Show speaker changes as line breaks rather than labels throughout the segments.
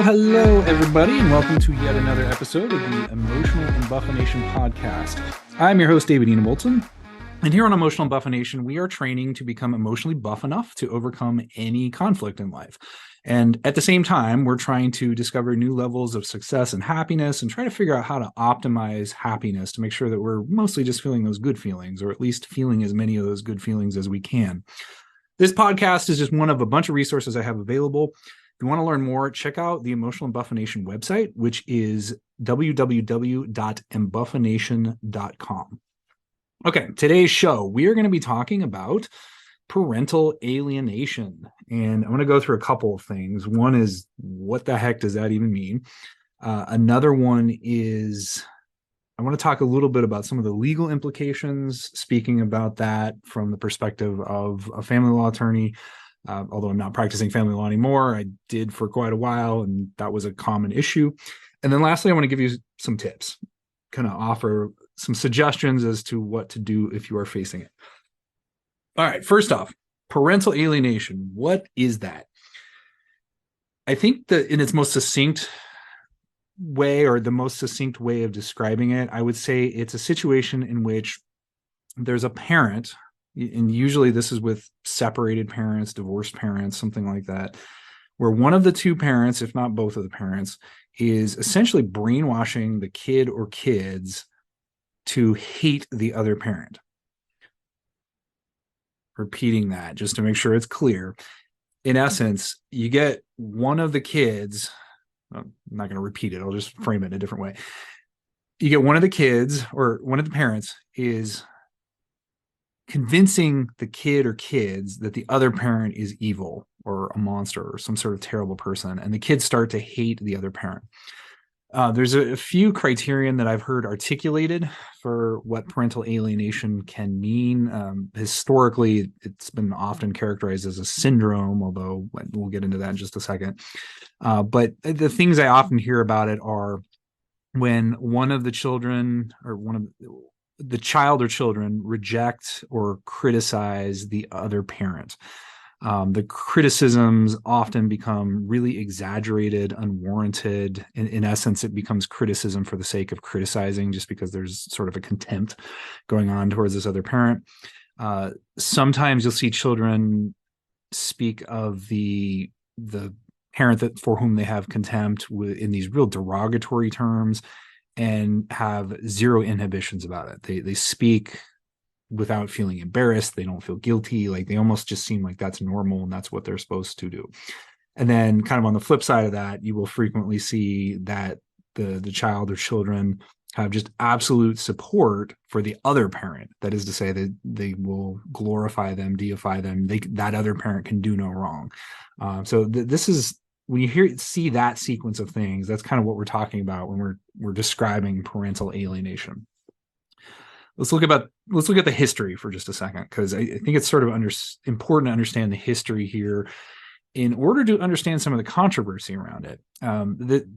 Hello, everybody, and welcome to yet another episode of the Emotional Embuffination podcast. I'm your host, David Bolton, and here on Emotional Embuffination, we are training to become emotionally buff enough to overcome any conflict in life. And at the same time, we're trying to discover new levels of success and happiness and try to figure out how to optimize happiness to make sure that we're mostly just feeling those good feelings, or at least feeling as many of those good feelings as we can. This podcast is just one of a bunch of resources I have available. If you want to learn more, check out the Emotional Embuffination website, which is www.embuffination.com. Okay, today's show, we are going to be talking about parental alienation. And I'm going to go through a couple of things. One is, what the heck does that even mean? Another one is, I want to talk a little bit about some of the legal implications, speaking about that from the perspective of a family law attorney. Although I'm not practicing family law anymore, I did for quite a while, and that was a common issue. And then lastly, I want to give you some tips, kind of offer some suggestions as to what to do if you are facing it. All right, first off, parental alienation. What is that? I think that in its most succinct way, or the most succinct way of describing it, I would say it's a situation in which there's a parent, and usually this is with separated parents, divorced parents, something like that, where one of the two parents, if not both of the parents, is essentially brainwashing the kid or kids to hate the other parent. Repeating that just to make sure it's clear. In essence, you get one of the kids, I'm not going to repeat it, I'll just frame it in a different way. You get one of the kids, or one of the parents is convincing the kid or kids that the other parent is evil or a monster or some sort of terrible person, and the kids start to hate the other parent. There's a few criterion that I've heard articulated for what parental alienation can mean. Historically, it's been often characterized as a syndrome, although we'll get into that in just a second. But the things I often hear about it are when one of the children, or one of the child or children, reject or criticize the other parent. The criticisms often become really exaggerated, unwarranted. In essence, it becomes criticism for the sake of criticizing, just because there's sort of a contempt going on towards this other parent. Sometimes you'll see children speak of the parent that for whom they have contempt in these real derogatory terms, and have zero inhibitions about it. They speak without feeling embarrassed. They don't feel guilty. Like, they almost just seem like that's normal and that's what they're supposed to do. And then kind of on the flip side of that, you will frequently see that the child or children have just absolute support for the other parent. That is to say that they will glorify them, deify them. That other parent can do no wrong. So this is, when you see that sequence of things, that's kind of what we're talking about when we're describing parental alienation. Let's look at the history for just a second, because I think it's sort of important to understand the history here in order to understand some of the controversy around it. The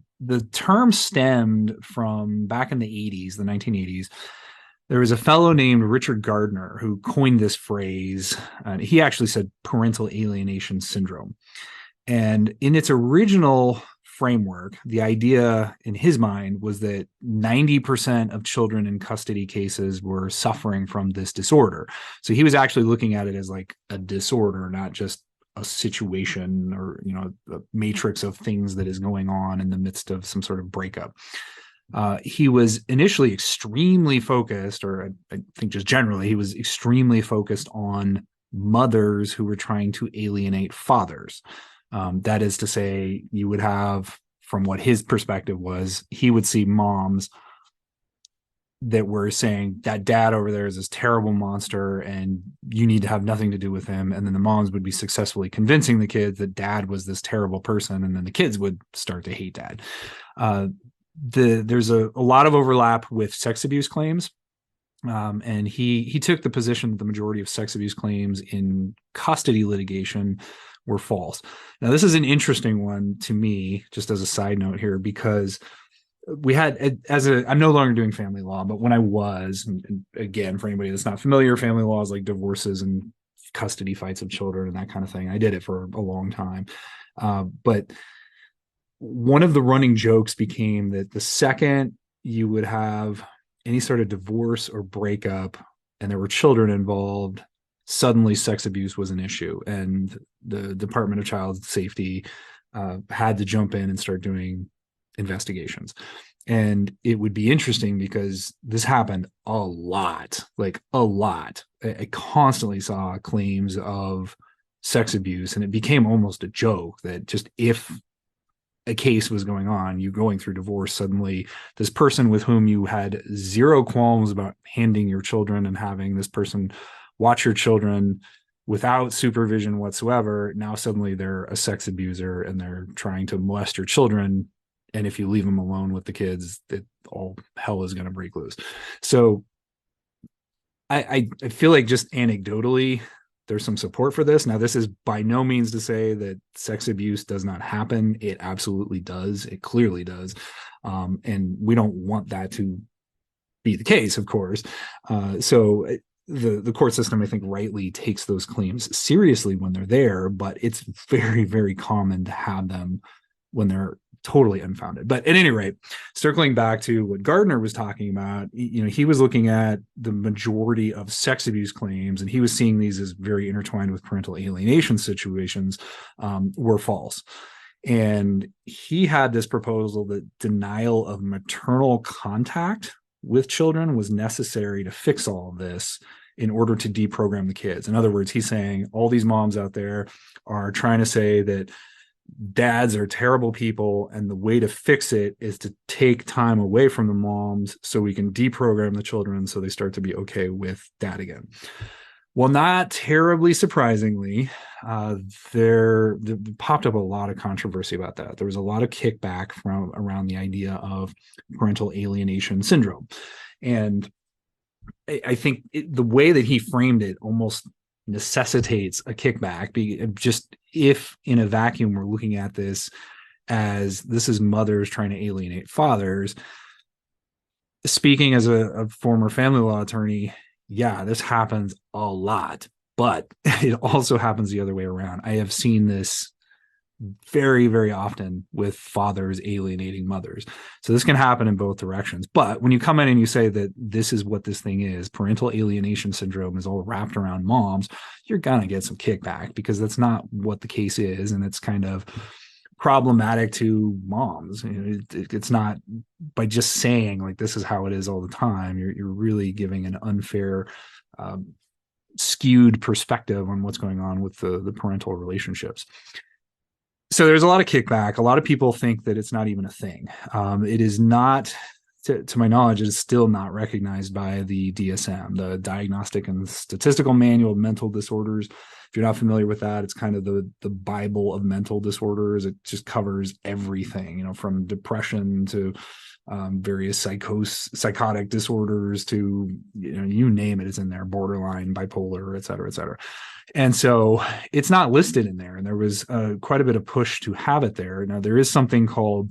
term stemmed from back in the 80s, the 1980s. There was a fellow named Richard Gardner who coined this phrase. He actually said parental alienation syndrome. And in its original framework, the idea in his mind was that 90% of children in custody cases were suffering from this disorder. So he was actually looking at it as like a disorder, not just a situation or, a matrix of things that is going on in the midst of some sort of breakup. He was initially extremely focused, or I think just generally, he was extremely focused on mothers who were trying to alienate fathers. That is to say, you would have, from what his perspective was, he would see moms that were saying that dad over there is this terrible monster and you need to have nothing to do with him. And then the moms would be successfully convincing the kids that dad was this terrible person. And then the kids would start to hate dad. There's a lot of overlap with sex abuse claims. And he took the position that the majority of sex abuse claims in custody litigation were false. Now, this is an interesting one to me, just as a side note here, because we had, I'm no longer doing family law, but when I was, and again, for anybody that's not familiar, family law is like divorces and custody fights of children and that kind of thing. I did it for a long time. But one of the running jokes became that the second you would have any sort of divorce or breakup and there were children involved, suddenly sex abuse was an issue. And the Department of Child Safety had to jump in and start doing investigations. And it would be interesting because this happened a lot, like a lot. I constantly saw claims of sex abuse, and it became almost a joke that just if a case was going on, you going through divorce, suddenly this person with whom you had zero qualms about handing your children and having this person watch your children without supervision whatsoever, now suddenly they're a sex abuser and they're trying to molest your children. And if you leave them alone with the kids, all hell is going to break loose. So I feel like just anecdotally, there's some support for this. Now, this is by no means to say that sex abuse does not happen. It absolutely does. It clearly does. And we don't want that to be the case, of course. So the court system, I think, rightly takes those claims seriously when they're there, but it's very, very common to have them when they're totally unfounded. But at any rate, circling back to what Gardner was talking about, he was looking at the majority of sex abuse claims, and he was seeing these as very intertwined with parental alienation situations, were false. And he had this proposal that denial of maternal contact with children was necessary to fix all of this in order to deprogram the kids. In other words, he's saying all these moms out there are trying to say that dads are terrible people, and the way to fix it is to take time away from the moms so we can deprogram the children so they start to be okay with dad again. Well, not terribly surprisingly, there popped up a lot of controversy about that. There was a lot of kickback from around the idea of parental alienation syndrome. And I think the way that he framed it almost necessitates a kickback. Just if in a vacuum we're looking at this as this is mothers trying to alienate fathers, speaking as a former family law attorney, yeah, this happens a lot, but it also happens the other way around. I have seen this very, very often with fathers alienating mothers. So this can happen in both directions. But when you come in and you say that this is what this thing is, parental alienation syndrome is all wrapped around moms, you're going to get some kickback because that's not what the case is. And it's kind of problematic to moms. It's not by just saying like this is how it is all the time. You're really giving an unfair, skewed perspective on what's going on with the parental relationships. So there's a lot of kickback. A lot of people think that it's not even a thing. It is not, to my knowledge, it is still not recognized by the DSM, the Diagnostic and Statistical Manual of Mental Disorders. If you're not familiar with that, it's kind of the Bible of mental disorders. It just covers everything, from depression to various psychotic disorders to, you name it, it's in there, borderline, bipolar, et cetera, et cetera. And so it's not listed in there. And there was quite a bit of push to have it there. Now, there is something called,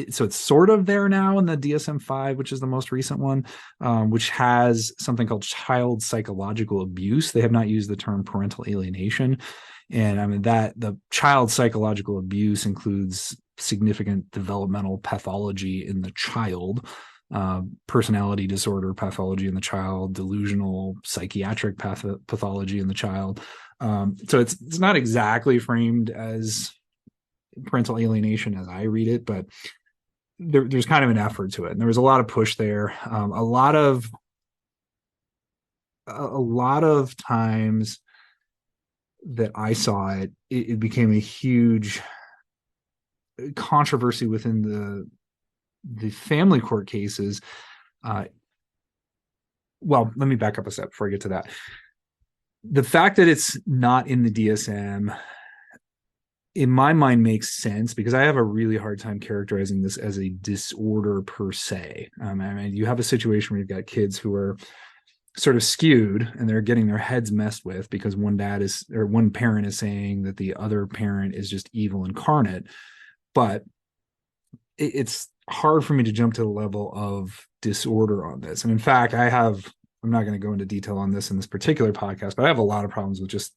so it's sort of there now in the DSM-5, which is the most recent one, which has something called child psychological abuse. They have not used the term parental alienation. And I mean, that the child psychological abuse includes significant developmental pathology in the child, personality disorder pathology in the child, delusional psychiatric pathology in the child. So it's not exactly framed as parental alienation as I read it, but there's kind of an effort to it. And there was a lot of push there. A lot of times that I saw it became a huge controversy within the family court cases. Well, let me back up a step before I get to that. The fact that it's not in the DSM, in my mind, makes sense because I have a really hard time characterizing this as a disorder per se. I mean, you have a situation where you've got kids who are sort of skewed and they're getting their heads messed with because one parent is saying that the other parent is just evil incarnate. But it's hard for me to jump to the level of disorder on this. And in fact, I'm not going to go into detail on this in this particular podcast, but I have a lot of problems with just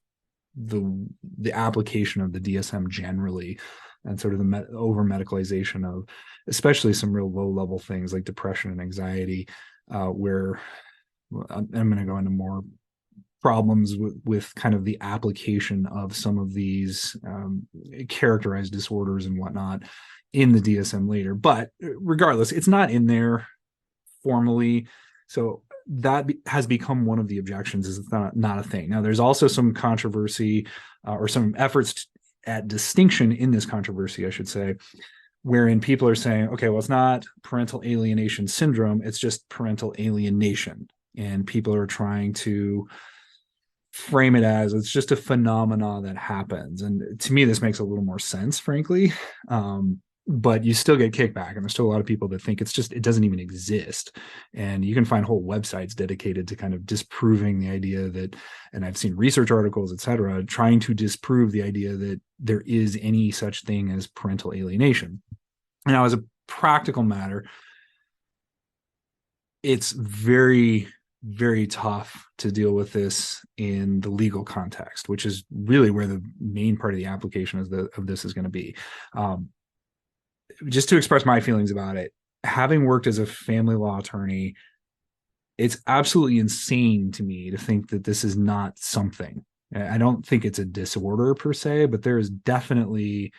the application of the DSM generally and sort of the over medicalization of especially some real low level things like depression and anxiety, where I'm going to go into more problems with kind of the application of some of these characterized disorders and whatnot in the DSM later. But regardless, it's not in there formally. So that has become one of the objections, is it's not a thing. Now, there's also some controversy or some efforts at distinction in this controversy, I should say, wherein people are saying, okay, well, it's not parental alienation syndrome, it's just parental alienation. And people are trying to frame it as it's just a phenomena that happens. And to me, this makes a little more sense, frankly. But you still get kickback, and there's still a lot of people that think it doesn't even exist. And you can find whole websites dedicated to kind of disproving the idea that, and I've seen research articles, et cetera, trying to disprove the idea that there is any such thing as parental alienation. Now, as a practical matter, it's very, very tough to deal with this in the legal context, which is really where the main part of the application of this is going to be. Just to express my feelings about it, having worked as a family law attorney, it's absolutely insane to me to think that this is not something. I don't think it's a disorder per se, but there is definitely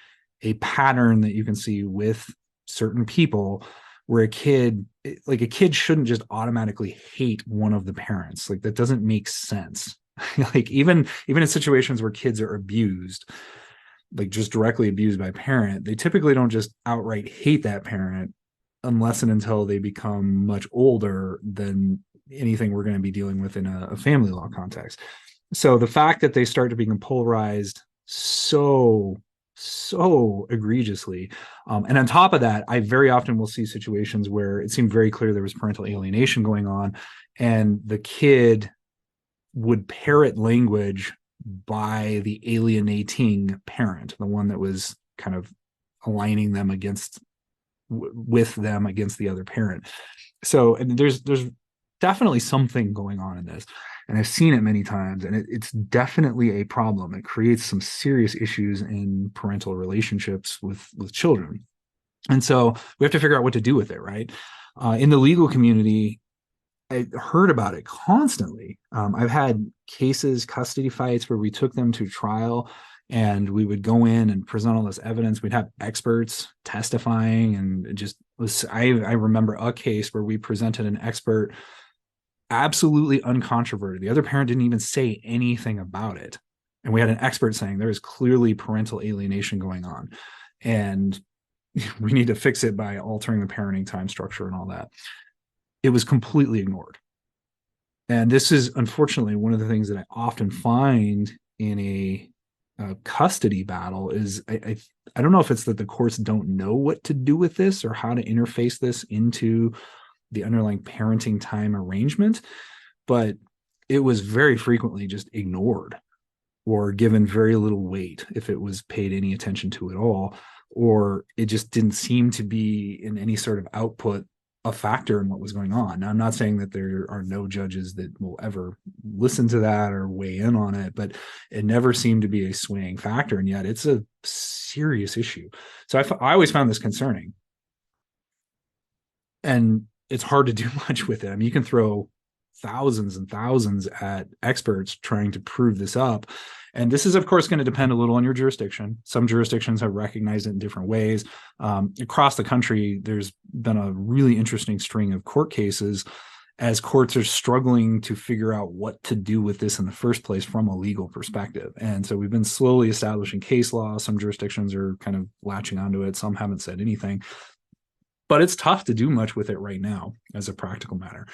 a pattern that you can see with certain people where a kid shouldn't just automatically hate one of the parents. Like, that doesn't make sense. Like, even in situations where kids are abused, like just directly abused by a parent, they typically don't just outright hate that parent unless and until they become much older than anything we're going to be dealing with in a family law context. So the fact that they start to become polarized so egregiously, and on top of that, I very often will see situations where it seemed very clear there was parental alienation going on, and the kid would parrot language by the alienating parent, the one that was kind of aligning them with them against the other parent. So, and there's definitely something going on in this, and I've seen it many times, and it's definitely a problem. It creates some serious issues in parental relationships with children, and so we have to figure out what to do with it, right? In the legal community, I heard about it constantly. I've had cases, custody fights, where we took them to trial, and we would go in and present all this evidence. We'd have experts testifying, and it just was. I remember a case where we presented an expert, absolutely uncontroverted. The other parent didn't even say anything about it, and we had an expert saying there is clearly parental alienation going on, and we need to fix it by altering the parenting time structure and all that. It was completely ignored. And this is unfortunately one of the things that I often find in a custody battle is I don't know if it's that the courts don't know what to do with this or how to interface this into the underlying parenting time arrangement, but it was very frequently just ignored or given very little weight if it was paid any attention to at all, or it just didn't seem to be in any sort of output a factor in what was going on. Now, I'm not saying that there are no judges that will ever listen to that or weigh in on it, but it never seemed to be a swaying factor, and yet it's a serious issue. So I always found this concerning, and it's hard to do much with it. I mean, you can throw thousands and thousands at experts trying to prove this up. And this is, of course, going to depend a little on your jurisdiction. Some jurisdictions have recognized it in different ways. Across the country, there's been a really interesting string of court cases as courts are struggling to figure out what to do with this in the first place from a legal perspective. And so we've been slowly establishing case law. Some jurisdictions are kind of latching onto it. Some haven't said anything. But it's tough to do much with it right now as a practical matter.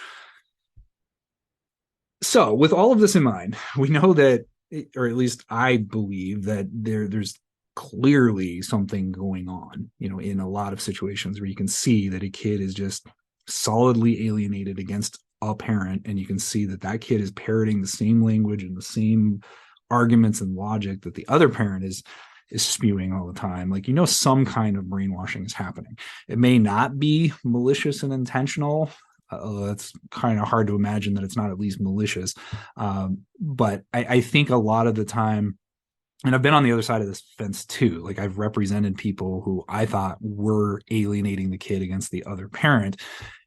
So with all of this in mind, we know that, or at least I believe that there's clearly something going on, in a lot of situations where you can see that a kid is just solidly alienated against a parent, and you can see that kid is parroting the same language and the same arguments and logic that the other parent is spewing all the time. Like, some kind of brainwashing is happening. It may not be malicious and intentional. It's kind of hard to imagine that it's not at least malicious. But I think a lot of the time And I've been on the other side of this fence too. Like I've represented people who I thought were alienating the kid against the other parent.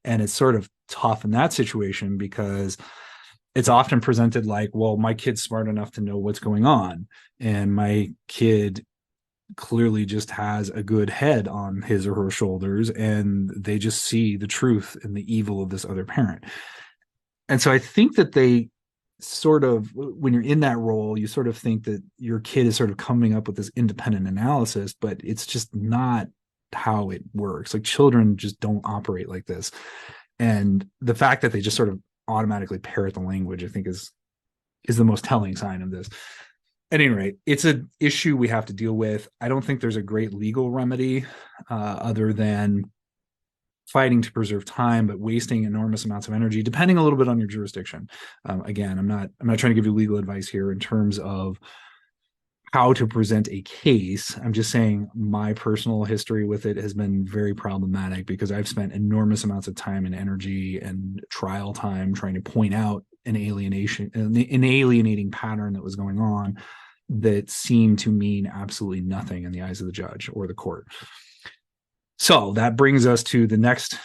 And it's sort of tough in that situation because it's often presented like, well, my kid's smart enough to know what's going on. And my kid clearly just has a good head on his or her shoulders, and they just see the truth and the evil of this other parent. And so I think that they sort of, when you're in that role, you sort of think that your kid is sort of coming up with this independent analysis, but it's just not how it works. Like children just don't operate like this. And the fact that they just sort of automatically parrot the language, I think is the most telling sign of this. At any rate, it's an issue we have to deal with. I don't think there's a great legal remedy other than fighting to preserve time, but wasting enormous amounts of energy, depending a little bit on your jurisdiction. Again, I'm not trying to give you legal advice here in terms of how to present a case. I'm just saying my personal history with it has been very problematic because I've spent enormous amounts of time and energy and trial time trying to point out an alienating pattern that was going on that seemed to mean absolutely nothing in the eyes of the judge or the court. So that brings us to the next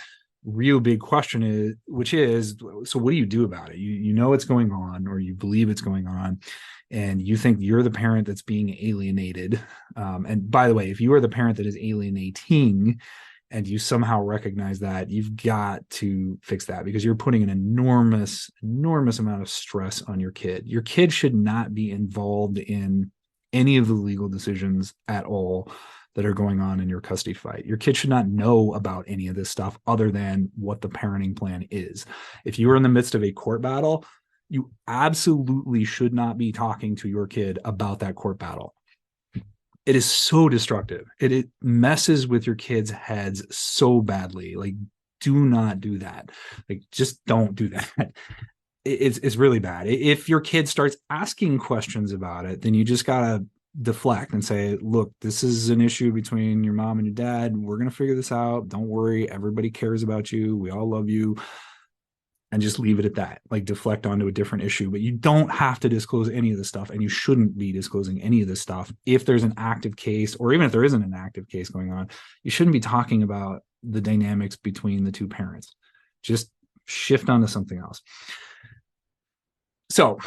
real big question, which is, so what do you do about it? You know it's going on, or you believe it's going on, and you think you're the parent that's being alienated. And by the way, if you are the parent that is alienating and you somehow recognize that, you've got to fix that because you're putting an enormous amount of stress on your kid. Your kid should not be involved in any of the legal decisions at all that are going on in your custody fight. Your kid should not know about any of this stuff other than what the parenting plan is. If you are in the midst of a court battle, you absolutely should not be talking to your kid about that court battle. It is so destructive. It messes with your kids' heads so badly. Like, do not do that. Like, just don't do that. It's really bad. If your kid starts asking questions about it, then you just gotta deflect and say, look, this is an issue between your mom and your dad. We're going to figure this out. Don't worry. Everybody cares about you. We all love you. And just leave it at that. Like deflect onto a different issue. But you don't have to disclose any of this stuff. And you shouldn't be disclosing any of this stuff. If there's an active case, or even if there isn't an active case going on, you shouldn't be talking about the dynamics between the two parents. Just shift onto something else. So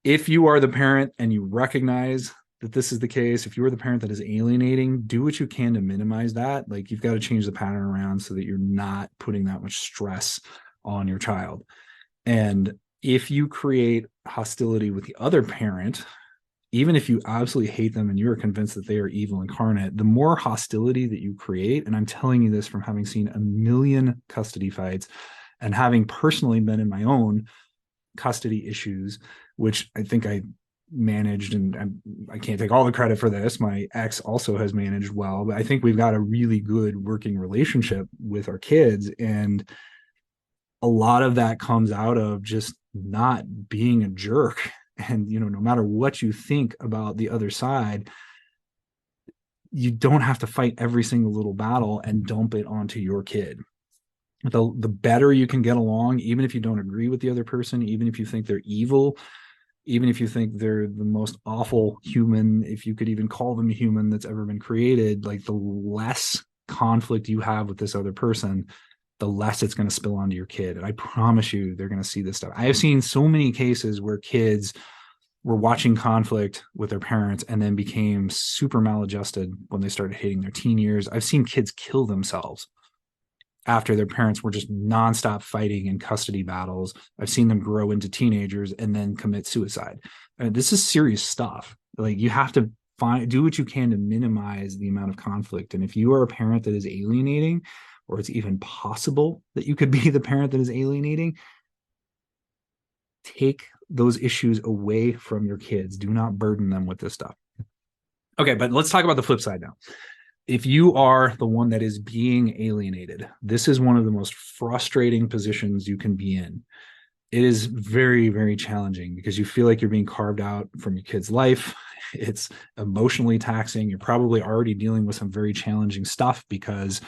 if you are the parent and you recognize that this is the case, if you are the parent that is alienating, do what you can to minimize that. Like you've got to change the pattern around so that you're not putting that much stress on your child. And if you create hostility with the other parent, even if you absolutely hate them and you're convinced that they are evil incarnate, the more hostility that you create, and I'm telling you this from having seen a million custody fights and having personally been in my own custody issues, which I think I managed, and I can't take all the credit for this. My ex also has managed well, but I think we've got a really good working relationship with our kids. And a lot of that comes out of just not being a jerk. And, you know, no matter what you think about the other side, you don't have to fight every single little battle and dump it onto your kid. The better you can get along, even if you don't agree with the other person, even if you think they're evil, even if you think they're the most awful human, if you could even call them human that's ever been created, like the less conflict you have with this other person, the less it's going to spill onto your kid. And I promise you, they're going to see this stuff. I have seen so many cases where kids were watching conflict with their parents and then became super maladjusted when they started hitting their teen years. I've seen kids kill themselves after their parents were just nonstop fighting in custody battles. I've seen them grow into teenagers and then commit suicide. This is serious stuff. Like you have to do what you can to minimize the amount of conflict. And if you are a parent that is alienating, or it's even possible that you could be the parent that is alienating, take those issues away from your kids. Do not burden them with this stuff. Okay, but let's talk about the flip side now. If you are the one that is being alienated, this is one of the most frustrating positions you can be in. It is very, very challenging because you feel like you're being carved out from your kid's life. It's emotionally taxing. You're probably already dealing with some very challenging stuff because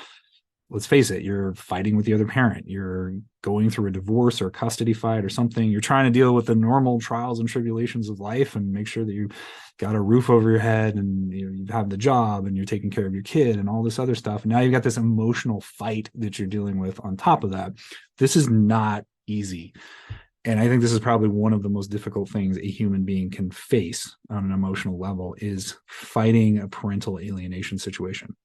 let's face it, you're fighting with the other parent. You're going through a divorce or a custody fight or something. You're trying to deal with the normal trials and tribulations of life and make sure that you got a roof over your head and you have the job and you're taking care of your kid and all this other stuff. And now you've got this emotional fight that you're dealing with on top of that. This is not easy. And I think this is probably one of the most difficult things a human being can face on an emotional level is fighting a parental alienation situation.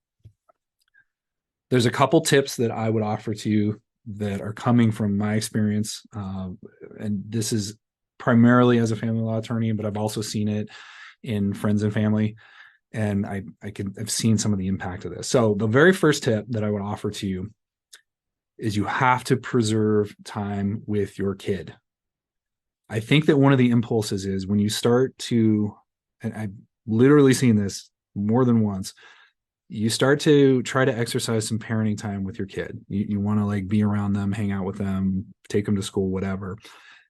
There's a couple tips that I would offer to you that are coming from my experience. And this is primarily as a family law attorney, but I've also seen it in friends and family. And I've seen some of the impact of this. So the very first tip that I would offer to you is you have to preserve time with your kid. I think that one of the impulses is when you start to, and I've literally seen this more than once, you start to try to exercise some parenting time with your kid. You want to like be around them, hang out with them, take them to school, whatever.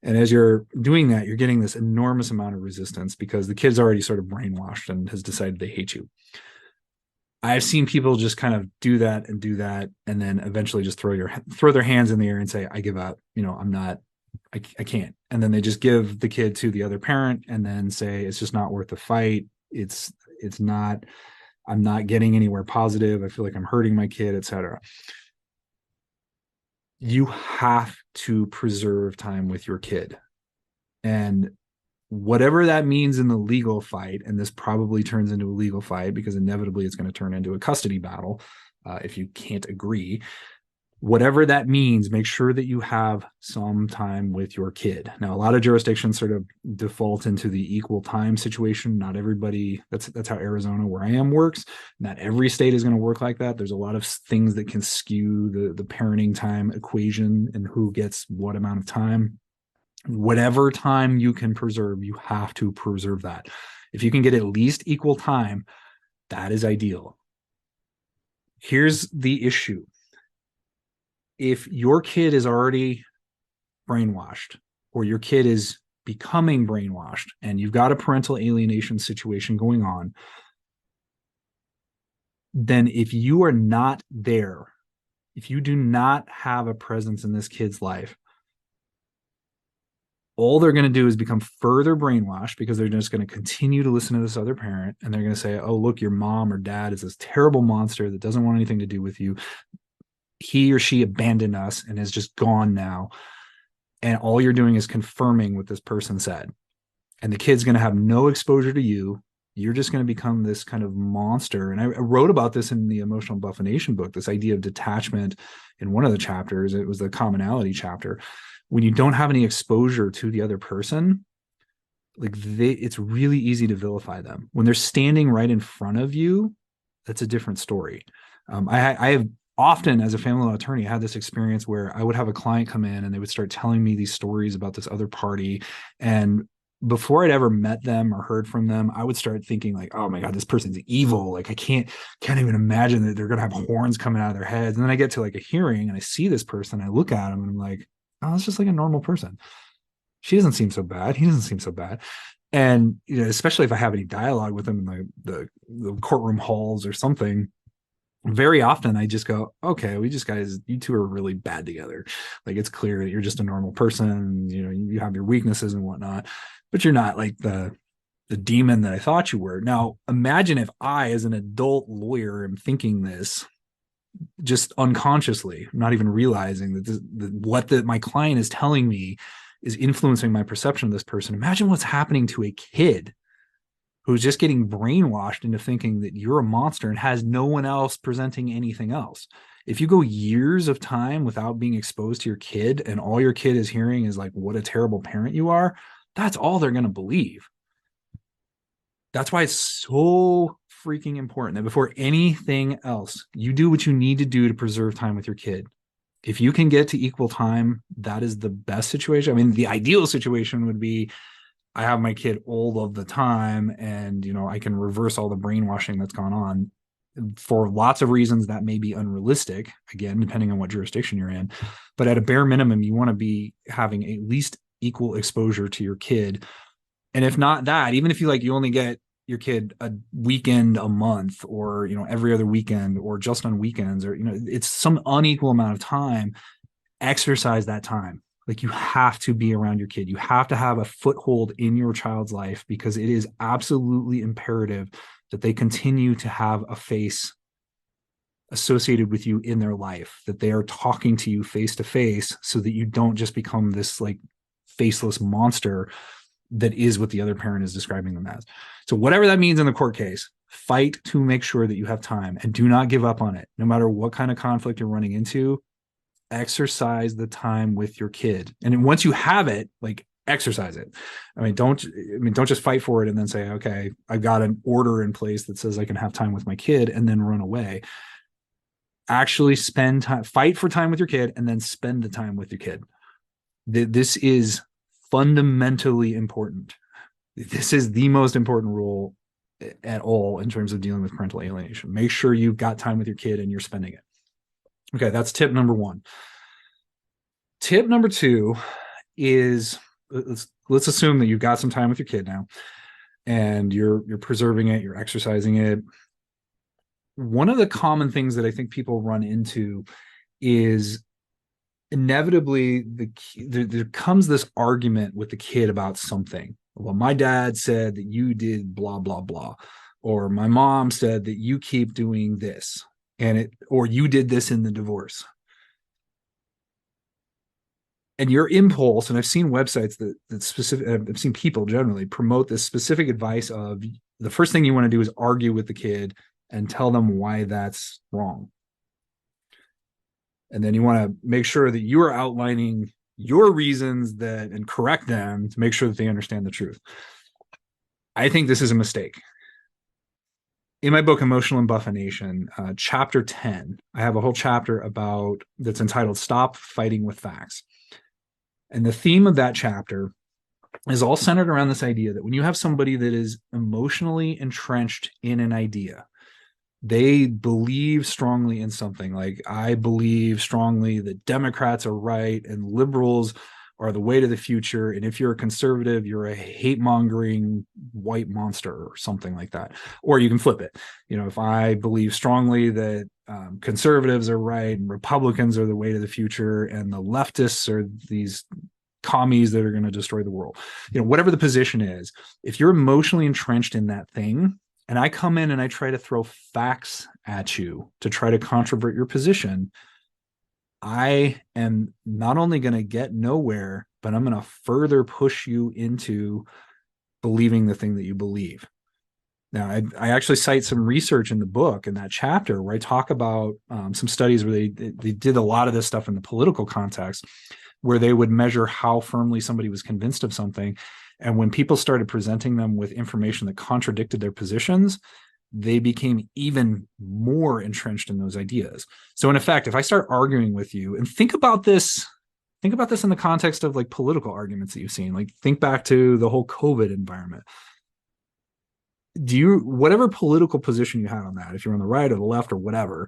And as you're doing that, you're getting this enormous amount of resistance because the kid's already sort of brainwashed and has decided they hate you. I've seen people just kind of do that, and then eventually just throw their hands in the air and say, I give up. I'm not, I can't. And then they just give the kid to the other parent and then say, it's just not worth the fight. It's not, I'm not getting anywhere positive. I feel like I'm hurting my kid, etc. You have to preserve time with your kid. And whatever that means in the legal fight, and this probably turns into a legal fight because inevitably it's going to turn into a custody battle if you can't agree. Whatever that means, make sure that you have some time with your kid. Now, a lot of jurisdictions sort of default into the equal time situation. Not everybody, that's how Arizona, where I am, works. Not every state is going to work like that. There's a lot of things that can skew the parenting time equation and who gets what amount of time. Whatever time you can preserve, you have to preserve that. If you can get at least equal time, that is ideal. Here's the issue. If your kid is already brainwashed or your kid is becoming brainwashed and you've got a parental alienation situation going on, then if you are not there, if you do not have a presence in this kid's life, all they're going to do is become further brainwashed because they're just going to continue to listen to this other parent. And they're going to say, oh, look, your mom or dad is this terrible monster that doesn't want anything to do with you. He or she abandoned us and is just gone now. And all you're doing is confirming what this person said. And the kid's going to have no exposure to you. You're just going to become this kind of monster. And I wrote about this in the Emotional Embuffination book, this idea of detachment in one of the chapters. It was the commonality chapter. When you don't have any exposure to the other person, it's really easy to vilify them. When they're standing right in front of you, that's a different story. I have often, as a family law attorney, had this experience where I would have a client come in and they would start telling me these stories about this other party. And before I'd ever met them or heard from them, I would start thinking like, oh my God, this person's evil. Like I can't even imagine that they're going to have horns coming out of their heads. And then I get to like a hearing and I see this person, I look at them and I'm like, oh, it's just like a normal person. She doesn't seem so bad. He doesn't seem so bad. And, especially if I have any dialogue with them in the courtroom halls or something, very often I just go, okay, you two are really bad together. Like it's clear that you're just a normal person. You have your weaknesses and whatnot, but you're not like the demon that I thought you were. Now, imagine if I, as an adult lawyer, am thinking this just unconsciously, not even realizing that my client is telling me is influencing my perception of this person. Imagine what's happening to a kid who's just getting brainwashed into thinking that you're a monster and has no one else presenting anything else. If you go years of time without being exposed to your kid and all your kid is hearing is like, what a terrible parent you are, that's all they're going to believe. That's why it's so freaking important that before anything else, you do what you need to do to preserve time with your kid. If you can get to equal time, that is the best situation. I mean, the ideal situation would be I have my kid all of the time and, I can reverse all the brainwashing that's gone on. For lots of reasons that may be unrealistic, again, depending on what jurisdiction you're in. But at a bare minimum, you want to be having at least equal exposure to your kid. And if not that, even if you only get your kid a weekend a month, or every other weekend, or just on weekends, or it's some unequal amount of time. Exercise that time. Like, you have to be around your kid. You have to have a foothold in your child's life, because it is absolutely imperative that they continue to have a face associated with you in their life, that they are talking to you face to face, so that you don't just become this like faceless monster that is what the other parent is describing them as. So whatever that means in the court case, fight to make sure that you have time, and do not give up on it. No matter what kind of conflict you're running into, exercise the time with your kid. And then once you have it, like, exercise it. Don't just fight for it and then say, okay, I've got an order in place that says I can have time with my kid, and then run away. Actually spend time, fight for time with your kid, and then spend the time with your kid. This is fundamentally important. This is the most important rule at all in terms of dealing with parental alienation. Make sure you've got time with your kid and you're spending it. Okay, that's tip number one. Tip number two is, let's assume that you've got some time with your kid now, and you're preserving it, you're exercising it. One of the common things that I think people run into is, inevitably, there comes this argument with the kid about something. Well, my dad said that you did blah blah blah, or my mom said that you keep doing this, or you did this in the divorce. And your impulse, and I've seen websites that specific, I've seen people generally promote this specific advice of, the first thing you want to do is argue with the kid and tell them why that's wrong. And then you want to make sure that you are outlining your reasons and correct them to make sure that they understand the truth. I think this is a mistake. In my book, Emotional Embuffination, chapter 10, I have a whole chapter that's entitled Stop Fighting with Facts. And the theme of that chapter is all centered around this idea that when you have somebody that is emotionally entrenched in an idea, they believe strongly in something. Like, I believe strongly that Democrats are right and liberals are the way to the future. And if you're a conservative, you're a hate mongering white monster, or something like that. Or you can flip it. If I believe strongly that conservatives are right and Republicans are the way to the future, and the leftists are these commies that are going to destroy the world, whatever the position is, if you're emotionally entrenched in that thing, and I come in and I try to throw facts at you to try to controvert your position, I am not only going to get nowhere, but I'm going to further push you into believing the thing that you believe. Now, I actually cite some research in the book, in that chapter, where I talk about some studies where they did a lot of this stuff in the political context, where they would measure how firmly somebody was convinced of something. And when people started presenting them with information that contradicted their positions, they became even more entrenched in those ideas. So in effect, if I start arguing with you, and think about this in the context of like political arguments that you've seen, like think back to the whole COVID environment. Whatever political position you had on that, if you're on the right or the left or whatever,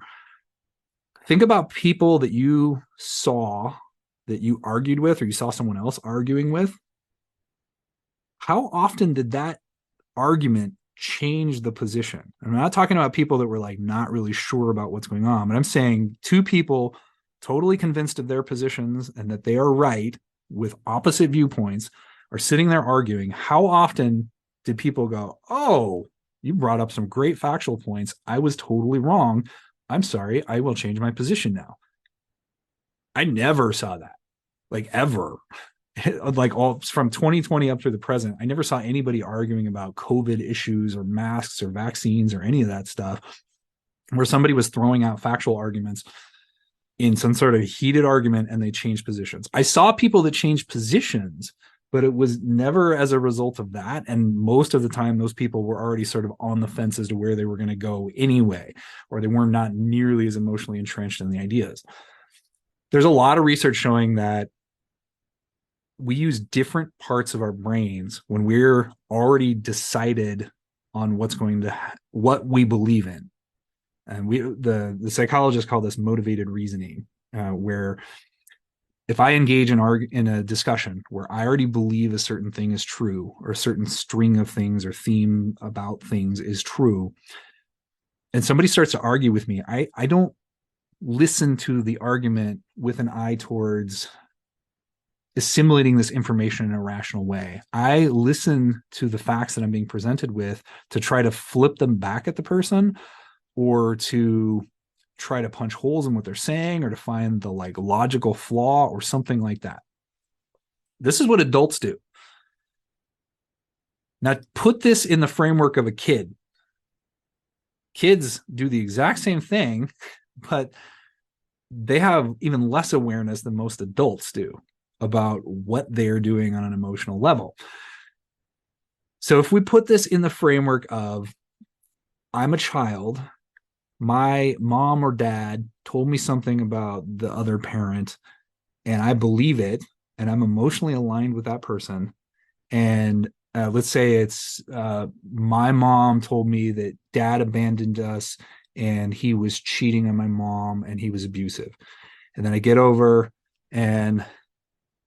think about people that you saw, that you argued with, or you saw someone else arguing with. How often did that argument change the position? I'm not talking about people that were like not really sure about what's going on, but I'm saying two people totally convinced of their positions and that they are right, with opposite viewpoints, are sitting there arguing. How often did people go, oh, you brought up some great factual points, I was totally wrong, I'm sorry, I will change my position now? I never saw that, like, ever. Like, all from 2020 up to the present, I never saw anybody arguing about COVID issues or masks or vaccines or any of that stuff, where somebody was throwing out factual arguments in some sort of heated argument and they changed positions. I saw people that changed positions, but it was never as a result of that. And most of the time, those people were already sort of on the fence as to where they were going to go anyway, or they were not nearly as emotionally entrenched in the ideas. There's a lot of research showing that we use different parts of our brains when we're already decided on what we believe in. And the psychologists call this motivated reasoning, where If I engage in a discussion where I already believe a certain thing is true, or a certain string of things or theme about things is true, and somebody starts to argue with me, I don't listen to the argument with an eye towards assimilating this information in a rational way. I listen to the facts that I'm being presented with to try to flip them back at the person, or to try to punch holes in what they're saying, or to find the like logical flaw or something like that. This is what adults do. Now put this in the framework of a kid. Kids do the exact same thing, but they have even less awareness than most adults do about what they're doing on an emotional level. So if we put this in the framework of, I'm a child, my mom or dad told me something about the other parent, and I believe it, and I'm emotionally aligned with that person. And let's say it's my mom told me that dad abandoned us and he was cheating on my mom and he was abusive. And then I get over and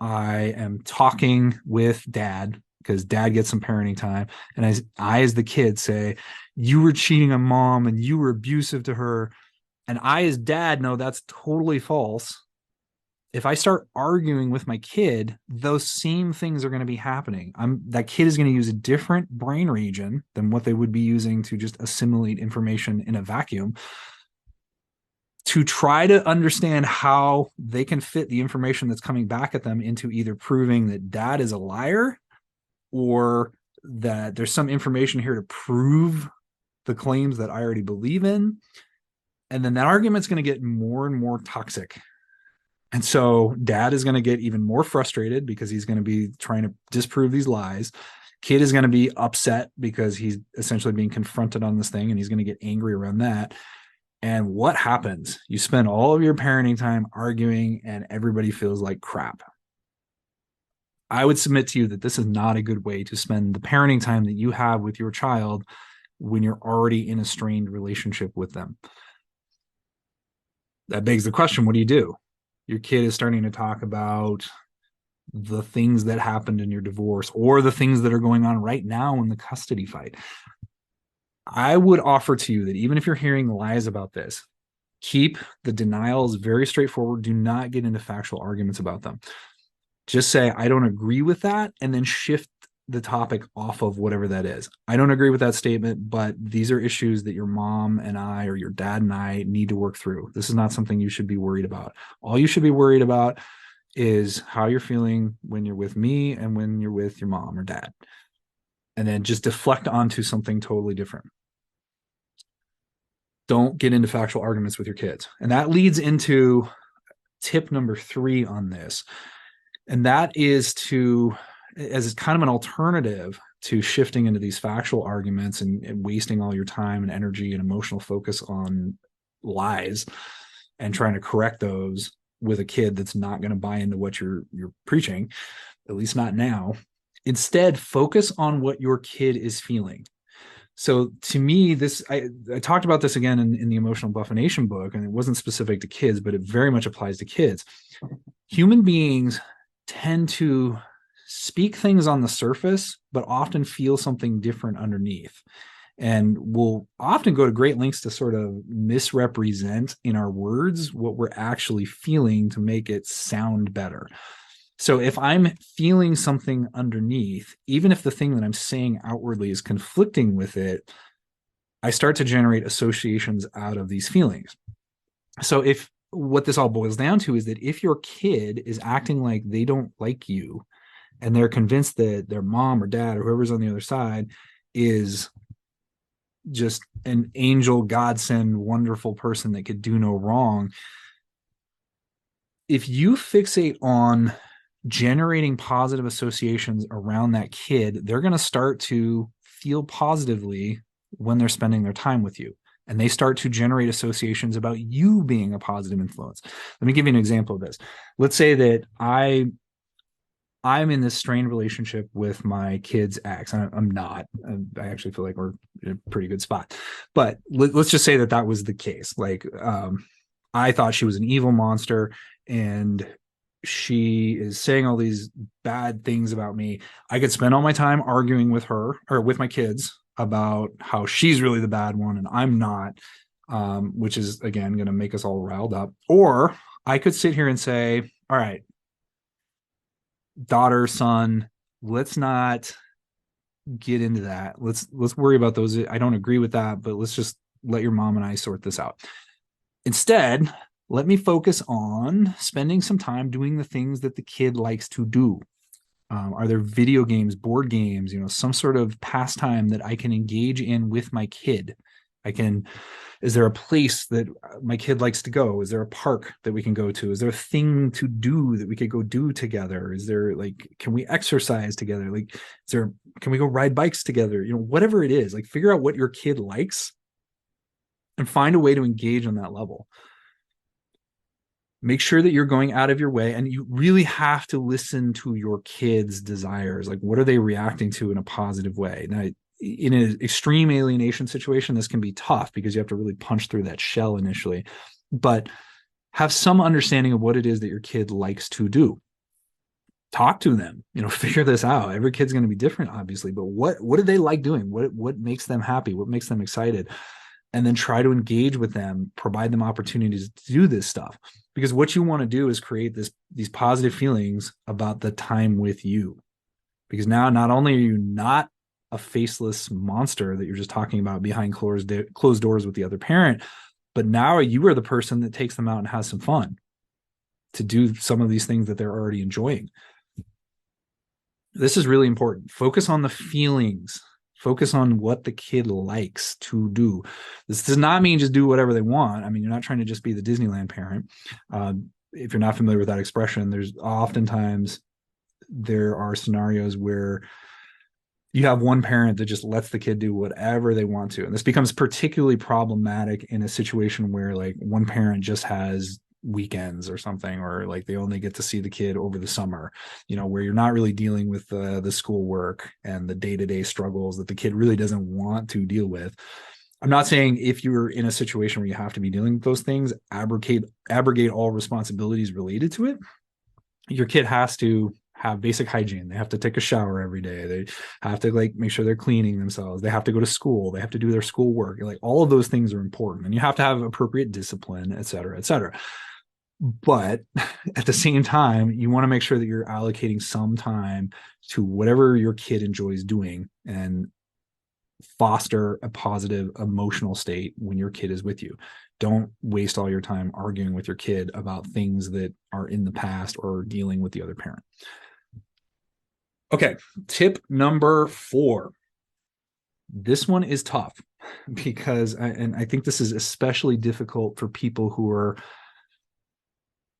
I am talking with dad because dad gets some parenting time. And I, as the kid, say, you were cheating on mom and you were abusive to her. And I, as dad, know that's totally false. If I start arguing with my kid, those same things are going to be happening. That kid is going to use a different brain region than what they would be using to just assimilate information in a vacuum, to try to understand how they can fit the information that's coming back at them into either proving that dad is a liar, or that there's some information here to prove the claims that I already believe in. And then that argument's going to get more and more toxic. And so dad is going to get even more frustrated because he's going to be trying to disprove these lies. Kid is going to be upset because he's essentially being confronted on this thing, and he's going to get angry around that. And what happens? You spend all of your parenting time arguing and everybody feels like crap. I would submit to you that this is not a good way to spend the parenting time that you have with your child when you're already in a strained relationship with them. That begs the question, what do you do? Your kid is starting to talk about the things that happened in your divorce, or the things that are going on right now in the custody fight. I would offer to you that even if you're hearing lies about this, keep the denials very straightforward. Do not get into factual arguments about them. Just say, I don't agree with that, and then shift the topic off of whatever that is. I don't agree with that statement, but these are issues that your mom and I, or your dad and I, need to work through. This is not something you should be worried about. All you should be worried about is how you're feeling when you're with me and when you're with your mom or dad. And then just deflect onto something totally different. Don't get into factual arguments with your kids. And that leads into tip number 3 on this. And that is to, as kind of an alternative to shifting into these factual arguments and wasting all your time and energy and emotional focus on lies and trying to correct those with a kid that's not going to buy into what you're preaching, at least not now. Instead, focus on what your kid is feeling. So to me, I talked about this again in the Emotional Embuffination book, and it wasn't specific to kids, but it very much applies to kids. Human beings tend to speak things on the surface, but often feel something different underneath. And we'll often go to great lengths to sort of misrepresent in our words what we're actually feeling to make it sound better. So if I'm feeling something underneath, even if the thing that I'm saying outwardly is conflicting with it, I start to generate associations out of these feelings. So if what this all boils down to is that if your kid is acting like they don't like you, and they're convinced that their mom or dad or whoever's on the other side is just an angel, godsend, wonderful person that could do no wrong, if you fixate on generating positive associations around that kid, they're going to start to feel positively when they're spending their time with you. And they start to generate associations about you being a positive influence. Let me give you an example of this. Let's say that I'm in this strained relationship with my kid's ex. I'm not. I actually feel like we're in a pretty good spot. But let's just say that that was the case. Like, I thought she was an evil monster, and she is saying all these bad things about me. I could spend all my time arguing with her or with my kids about how she's really the bad one and I'm not, which is again going to make us all riled up. Or I could sit here and say, all right, daughter, son, let's not get into that. Let's worry about those. I don't agree with that, but let's just let your mom and I sort this out. Instead, let me focus on spending some time doing the things that the kid likes to do. Are there video games, board games, some sort of pastime that I can engage in with my kid? Is there a place that my kid likes to go? Is there a park that we can go to? Is there a thing to do that we could go do together? Is there can we exercise together? Can we go ride bikes together? Whatever it is, figure out what your kid likes and find a way to engage on that level. Make sure that you're going out of your way, and you really have to listen to your kids' desires. What are they reacting to in a positive way? Now, in an extreme alienation situation, this can be tough because you have to really punch through that shell initially, but have some understanding of what it is that your kid likes to do. Talk to them, figure this out. Every kid's going to be different, obviously, but what do they like doing? What makes them happy? What makes them excited? And then try to engage with them, provide them opportunities to do this stuff. Because what you want to do is create these positive feelings about the time with you. Because now not only are you not a faceless monster that you're just talking about behind closed doors with the other parent, but now you are the person that takes them out and has some fun to do some of these things that they're already enjoying. This is really important. Focus on the feelings. Focus on what the kid likes to do. This does not mean just do whatever they want. I mean, you're not trying to just be the Disneyland parent. If you're not familiar with that expression, there are scenarios where you have one parent that just lets the kid do whatever they want to. And this becomes particularly problematic in a situation where one parent just has weekends or something, or they only get to see the kid over the summer, where you're not really dealing with the schoolwork and the day-to-day struggles that the kid really doesn't want to deal with. I'm not saying if you're in a situation where you have to be dealing with those things, abrogate all responsibilities related to it. Your kid has to have basic hygiene. They have to take a shower every day. They have to make sure they're cleaning themselves. They have to go to school. They have to do their schoolwork. All of those things are important, and you have to have appropriate discipline, et cetera, et cetera. But at the same time, you want to make sure that you're allocating some time to whatever your kid enjoys doing and foster a positive emotional state when your kid is with you. Don't waste all your time arguing with your kid about things that are in the past or dealing with the other parent. Okay, tip number 4. This one is tough because, and I think this is especially difficult for people who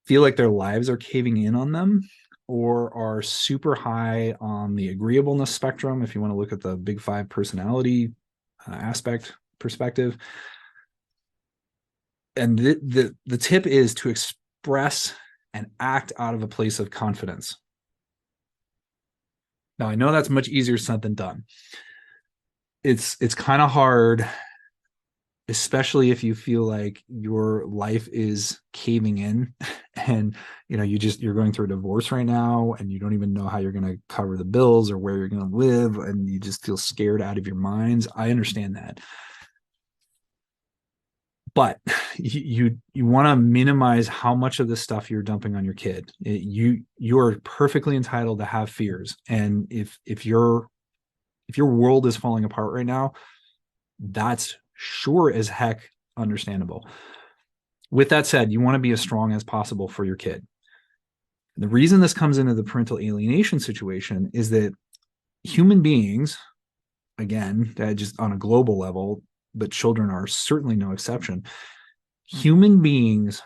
feel like their lives are caving in on them or are super high on the agreeableness spectrum. If you want to look at the big 5 personality perspective. And the tip is to express and act out of a place of confidence. Now, I know that's much easier said than done. It's kind of hard, especially if you feel like your life is caving in and you're going through a divorce right now and you don't even know how you're going to cover the bills or where you're going to live, and you just feel scared out of your minds. I understand that. But you want to minimize how much of this stuff you're dumping on your kid. You're perfectly entitled to have fears. And if your world is falling apart right now, that's sure as heck understandable. With that said, you want to be as strong as possible for your kid. The reason this comes into the parental alienation situation is that human beings, again, just on a global level, but children are certainly no exception, human beings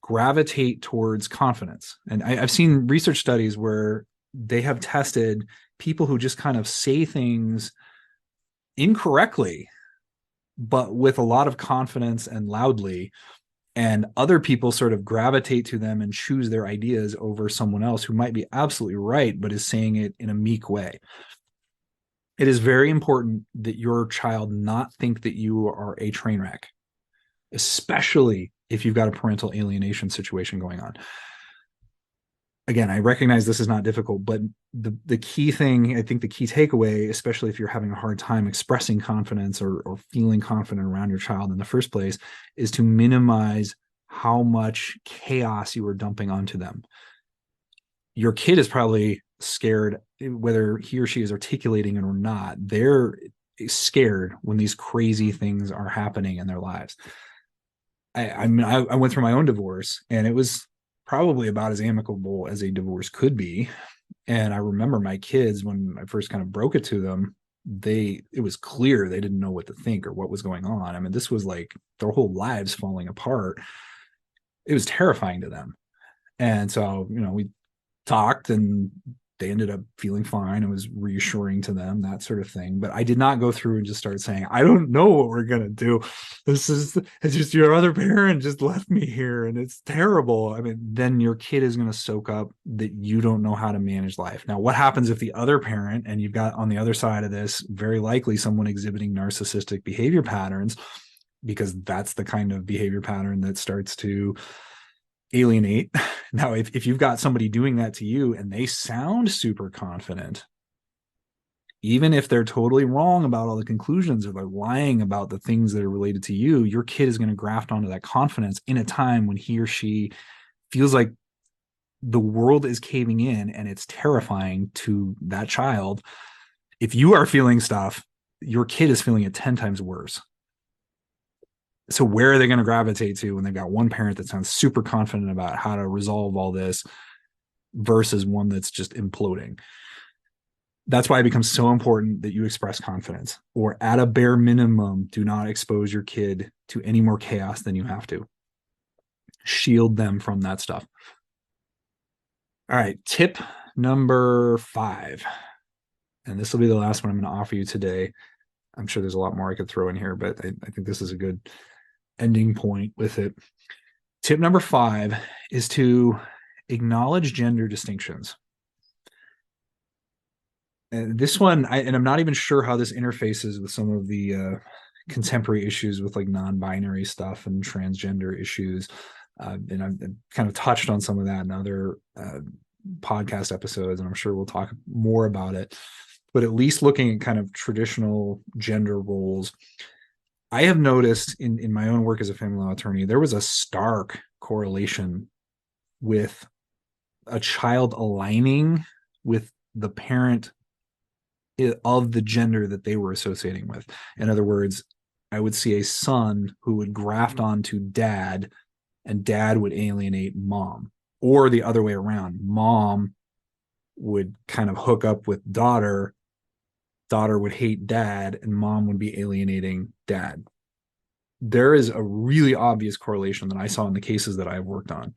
gravitate towards confidence. And I've seen research studies where they have tested people who just kind of say things incorrectly but with a lot of confidence and loudly, and other people sort of gravitate to them and choose their ideas over someone else who might be absolutely right but is saying it in a meek way. It is very important that your child not think that you are a train wreck, especially if you've got a parental alienation situation going on. again, I recognize this is not difficult, but the key thing, I think the key takeaway, especially if you're having a hard time expressing confidence or feeling confident around your child in the first place, is to minimize how much chaos you are dumping onto them. Your kid is probably scared, whether he or she is articulating it or not. They're scared when these crazy things are happening in their lives. I mean, I went through my own divorce, and it was probably about as amicable as a divorce could be. And I remember my kids, when I first kind of broke it to them, it was clear they didn't know what to think or what was going on. I mean, this was like their whole lives falling apart. It was terrifying to them. And so, we talked, and they ended up feeling fine. It was reassuring to them, that sort of thing. But I did not go through and just start saying, I don't know what we're going to do. It's just your other parent just left me here and it's terrible. I mean, then your kid is going to soak up that you don't know how to manage life. Now, what happens if the other parent, and you've got on the other side of this, very likely someone exhibiting narcissistic behavior patterns, because that's the kind of behavior pattern that starts to alienate. Now, if you've got somebody doing that to you and they sound super confident, even if they're totally wrong about all the conclusions, or they're lying about the things that are related to you, your kid is going to graft onto that confidence in a time when he or she feels like the world is caving in, and it's terrifying to that child. If you are feeling stuff, your kid is feeling it 10 times worse. So where are they going to gravitate to when they've got one parent that sounds super confident about how to resolve all this versus one that's just imploding? That's why it becomes so important that you express confidence, or at a bare minimum, do not expose your kid to any more chaos than you have to. Shield them from that stuff. All right, tip number 5. And this will be the last one I'm going to offer you today. I'm sure there's a lot more I could throw in here, but I think this is a good ending point with it. Tip number 5 is to acknowledge gender distinctions. And this one, I'm not even sure how this interfaces with some of the contemporary issues with like non-binary stuff and transgender issues. And I've kind of touched on some of that in other podcast episodes, and I'm sure we'll talk more about it. But at least looking at kind of traditional gender roles, I have noticed in my own work as a family law attorney, there was a stark correlation with a child aligning with the parent of the gender that they were associating with. In other words, I would see a son who would graft onto dad, and dad would alienate mom, or the other way around. Mom would kind of hook up with daughter would hate dad, and mom would be alienating dad. There is a really obvious correlation that I saw in the cases that I've worked on.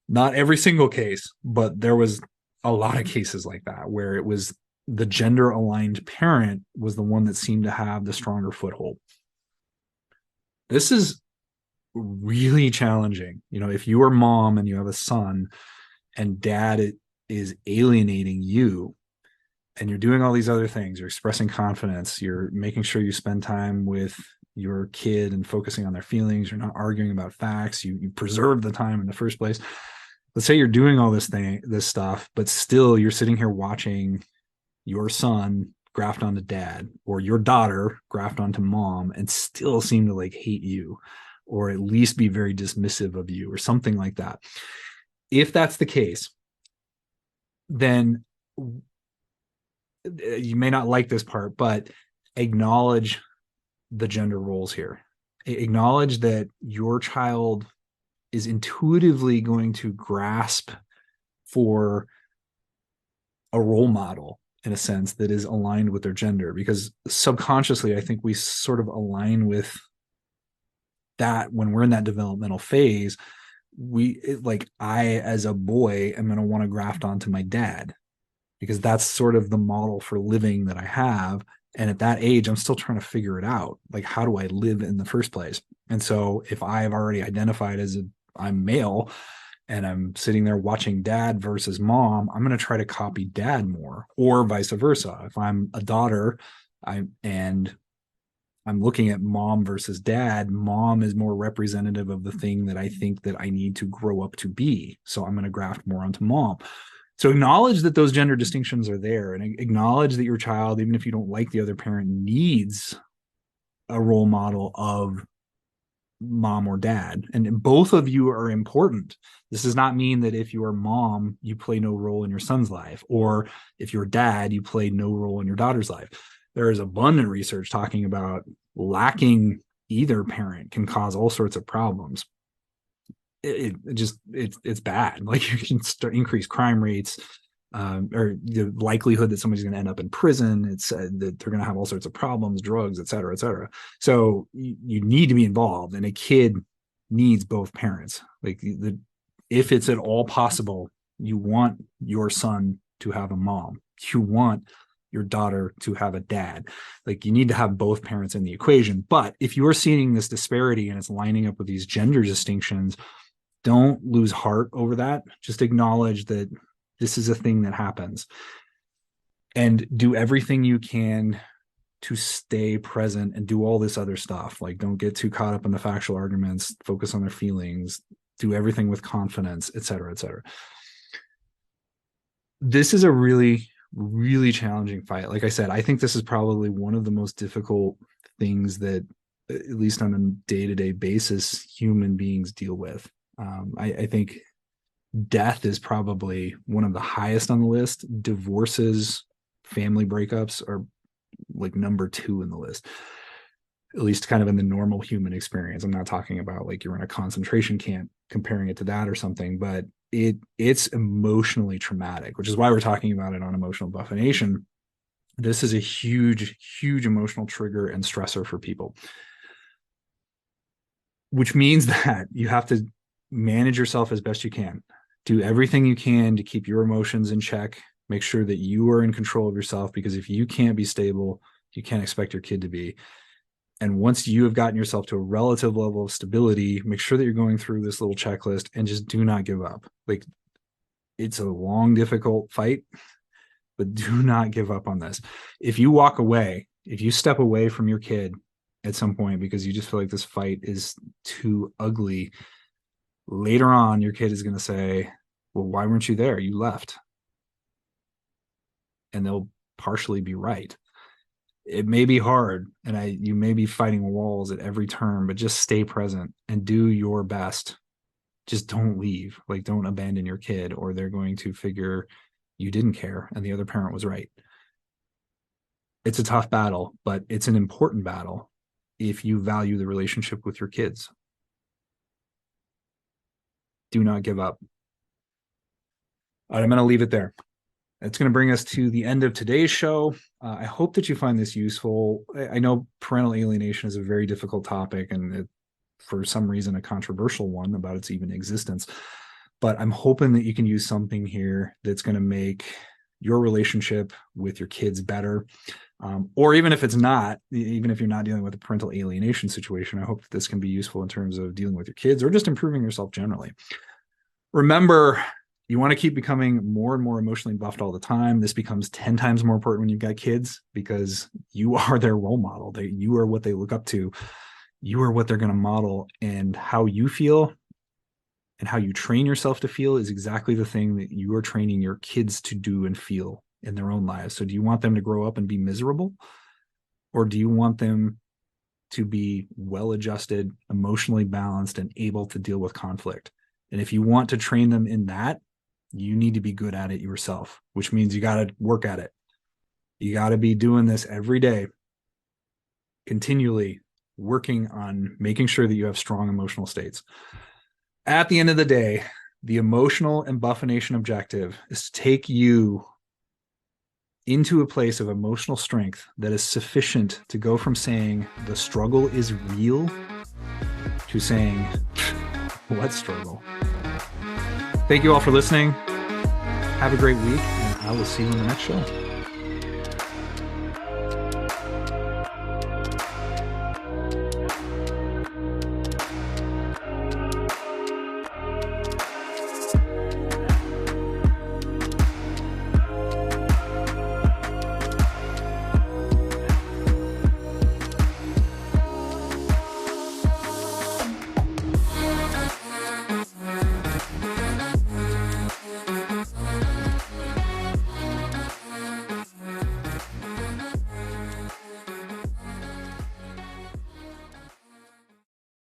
Not every single case, but there was a lot of cases like that, where it was the gender aligned parent was the one that seemed to have the stronger foothold. This is really challenging. If you are mom and you have a son and dad is alienating you, and you're doing all these other things, you're expressing confidence, you're making sure you spend time with your kid and focusing on their feelings, you're not arguing about facts, you preserve the time in the first place. Let's say you're doing all this stuff, but still you're sitting here watching your son graft onto dad, or your daughter graft onto mom, and still seem to like hate you, or at least be very dismissive of you, or something like that. If that's the case, then you may not like this part, but acknowledge the gender roles here. Acknowledge that your child is intuitively going to grasp for a role model, in a sense, that is aligned with their gender, because subconsciously, I think we sort of align with that when we're in that developmental phase. I, as a boy, am going to want to graft onto my dad, because that's sort of the model for living that I have. And at that age, I'm still trying to figure it out. Like, how do I live in the first place? And so if I've already identified as I'm male, and I'm sitting there watching dad versus mom, I'm going to try to copy dad more, or vice versa. If I'm a daughter, and I'm looking at mom versus dad. Mom is more representative of the thing that I think that I need to grow up to be. So I'm going to graft more onto mom. So acknowledge that those gender distinctions are there, and acknowledge that your child, even if you don't like the other parent, needs a role model of mom or dad. And both of you are important. This does not mean that if you are mom, you play no role in your son's life, or if you're dad, you play no role in your daughter's life. There is abundant research talking about lacking either parent can cause all sorts of problems. It's bad. Like, you can increase crime rates, or the likelihood that somebody's going to end up in prison. It's that they're going to have all sorts of problems, drugs, et cetera, et cetera. So you need to be involved, and a kid needs both parents. Like, if it's at all possible, you want your son to have a mom. You want your daughter to have a dad. Like, you need to have both parents in the equation. But if you're seeing this disparity and it's lining up with these gender distinctions, don't lose heart over that. Just acknowledge that this is a thing that happens, and do everything you can to stay present and do all this other stuff. Like, don't get too caught up in the factual arguments, focus on their feelings, do everything with confidence, et cetera, et cetera. This is a really, really challenging fight. Like I said, I think this is probably one of the most difficult things that, at least on a day-to-day basis, human beings deal with. I think death is probably one of the highest on the list. Divorces, family breakups are like number 2 in the list, at least kind of in the normal human experience. I'm not talking about like you're in a concentration camp, comparing it to that or something, but it's emotionally traumatic, which is why we're talking about it on Emotional Embuffination. This is a huge, huge emotional trigger and stressor for people, which means that you have to manage yourself as best you can. Do everything you can to keep your emotions in check. Make sure that you are in control of yourself, because if you can't be stable, you can't expect your kid to be. And once you have gotten yourself to a relative level of stability, make sure that you're going through this little checklist, and just do not give up. Like, it's a long, difficult fight, but do not give up on this. If you walk away, if you step away from your kid at some point because you just feel like this fight is too ugly, later on, your kid is going to say, well, why weren't you there? You left. And they'll partially be right. It may be hard, and you may be fighting walls at every turn, but just stay present and do your best. Just don't leave. Like, don't abandon your kid, or they're going to figure you didn't care and the other parent was right. It's a tough battle, but it's an important battle if you value the relationship with your kids. Do not give up. All right, I'm going to leave it there. That's going to bring us to the end of today's show. I hope that you find this useful. I know parental alienation is a very difficult topic, and for some reason, a controversial one about its even existence. But I'm hoping that you can use something here that's going to make your relationship with your kids better. Or even if it's not, even if you're not dealing with a parental alienation situation, I hope that this can be useful in terms of dealing with your kids or just improving yourself generally. Remember, you want to keep becoming more and more emotionally buffed all the time. This becomes 10 times more important when you've got kids, because you are their role model. You are what they look up to. You are what they're going to model, and how you feel and how you train yourself to feel is exactly the thing that you are training your kids to do and feel in their own lives. So do you want them to grow up and be miserable, or do you want them to be well-adjusted, emotionally balanced, and able to deal with conflict? And if you want to train them in that, you need to be good at it yourself, which means you got to work at it. You got to be doing this every day, continually working on making sure that you have strong emotional states. At the end of the day, the Emotional Embuffination objective is to take you into a place of emotional strength that is sufficient to go from saying the struggle is real to saying, what struggle? Thank you all for listening. Have a great week, and I will see you in the next show.